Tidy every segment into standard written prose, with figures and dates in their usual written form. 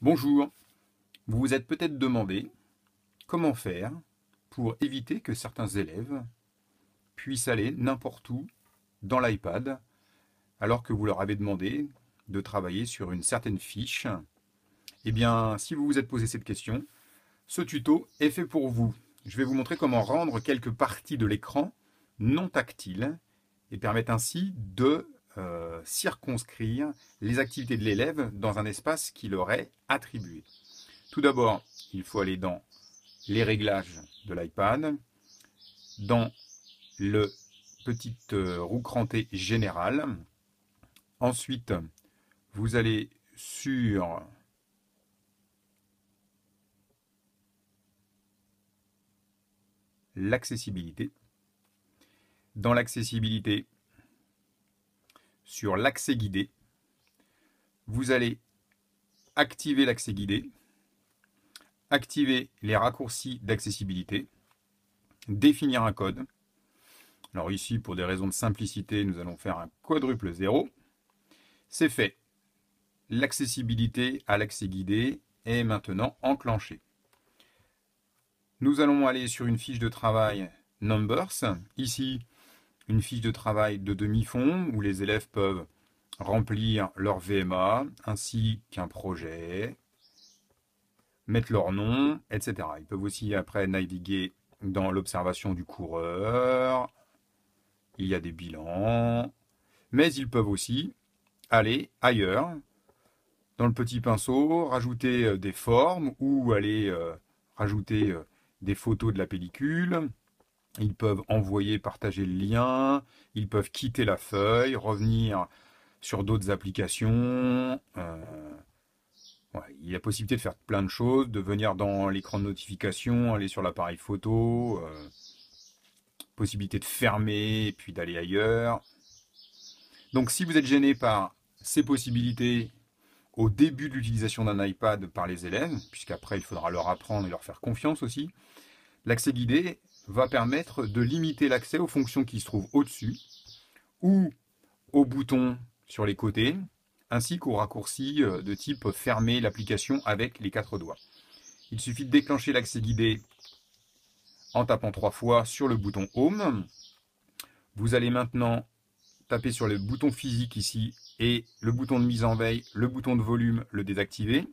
Bonjour, vous vous êtes peut-être demandé comment faire pour éviter que certains élèves puissent aller n'importe où dans l'iPad alors que vous leur avez demandé de travailler sur une certaine fiche. Eh bien, si vous vous êtes posé cette question, ce tuto est fait pour vous. Je vais vous montrer comment rendre quelques parties de l'écran non tactiles et permettre ainsi de circonscrire les activités de l'élève dans un espace qui leur est attribué. Tout d'abord, il faut aller dans les réglages de l'iPad, dans le petit roue crantée général. Ensuite, vous allez sur l'accessibilité. Dans l'accessibilité, sur l'accès guidé, vous allez activer l'accès guidé, activer les raccourcis d'accessibilité, définir un code. Alors ici, pour des raisons de simplicité, nous allons faire un quadruple 0. C'est fait. L'accessibilité à l'accès guidé est maintenant enclenchée. Nous allons aller sur une fiche de travail Numbers. Ici, une fiche de travail de demi-fond où les élèves peuvent remplir leur VMA ainsi qu'un projet, mettre leur nom, etc. Ils peuvent aussi après naviguer dans l'observation du coureur. Il y a des bilans, mais ils peuvent aussi aller ailleurs, dans le petit pinceau, rajouter des formes ou aller rajouter des photos de la pellicule. Ils peuvent envoyer, partager le lien. Ils peuvent quitter la feuille, revenir sur d'autres applications. Ouais, il y a possibilité de faire plein de choses, de venir dans l'écran de notification, aller sur l'appareil photo. Possibilité de fermer et puis d'aller ailleurs. Donc si vous êtes gêné par ces possibilités au début de l'utilisation d'un iPad par les élèves, puisqu'après il faudra leur apprendre et leur faire confiance aussi, l'accès guidé va permettre de limiter l'accès aux fonctions qui se trouvent au-dessus ou aux boutons sur les côtés, ainsi qu'aux raccourcis de type fermer l'application avec les 4 doigts. Il suffit de déclencher l'accès guidé en tapant 3 fois sur le bouton Home. Vous allez maintenant taper sur le bouton physique ici et le bouton de mise en veille, le bouton de volume, le désactiver.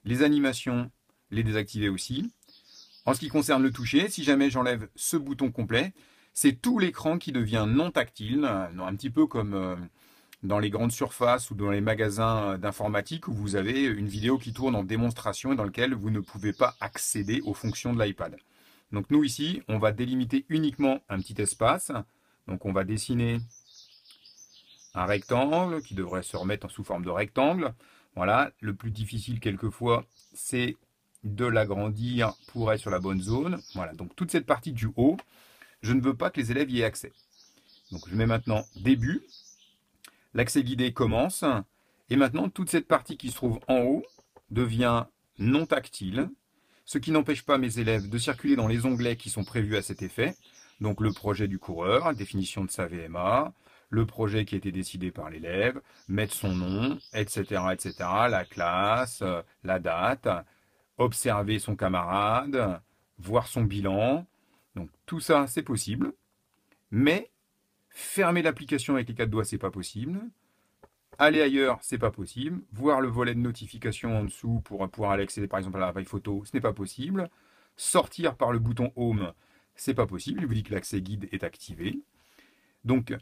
Les animations, les désactiver aussi. En ce qui concerne le toucher, si jamais j'enlève ce bouton complet, c'est tout l'écran qui devient non tactile, un petit peu comme dans les grandes surfaces ou dans les magasins d'informatique où vous avez une vidéo qui tourne en démonstration et dans laquelle vous ne pouvez pas accéder aux fonctions de l'iPad. Donc nous ici, on va délimiter uniquement un petit espace. Donc on va dessiner un rectangle qui devrait se remettre sous forme de rectangle. Voilà, le plus difficile quelquefois, c'est de l'agrandir pour être sur la bonne zone. Voilà, donc toute cette partie du haut, je ne veux pas que les élèves y aient accès. Donc je mets maintenant début, l'accès guidé commence, et maintenant toute cette partie qui se trouve en haut devient non tactile, ce qui n'empêche pas mes élèves de circuler dans les onglets qui sont prévus à cet effet. Donc le projet du coureur, définition de sa VMA, le projet qui a été décidé par l'élève, mettre son nom, etc., etc., la classe, la date, observer son camarade, voir son bilan. Donc tout ça, c'est possible. Mais fermer l'application avec les 4 doigts, c'est pas possible. Aller ailleurs, c'est pas possible. Voir le volet de notification en dessous pour pouvoir aller accéder par exemple à l'appareil photo, ce n'est pas possible. Sortir par le bouton Home, c'est pas possible. Il vous dit que l'accès guide est activé. Donc,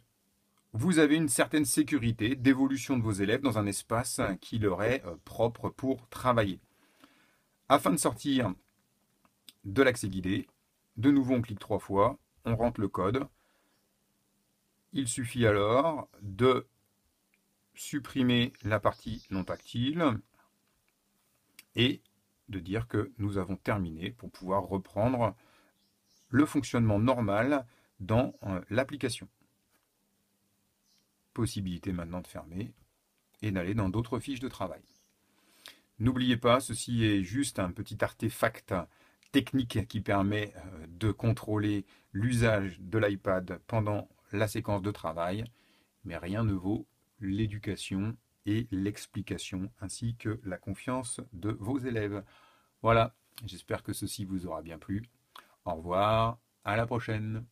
vous avez une certaine sécurité d'évolution de vos élèves dans un espace qui leur est propre pour travailler. Afin de sortir de l'accès guidé, de nouveau on clique 3 fois, on rentre le code. Il suffit alors de supprimer la partie non tactile et de dire que nous avons terminé pour pouvoir reprendre le fonctionnement normal dans l'application. Possibilité maintenant de fermer et d'aller dans d'autres fiches de travail. N'oubliez pas, ceci est juste un petit artefact technique qui permet de contrôler l'usage de l'iPad pendant la séquence de travail, mais rien ne vaut l'éducation et l'explication, ainsi que la confiance de vos élèves. Voilà, j'espère que ceci vous aura bien plu. Au revoir, à la prochaine.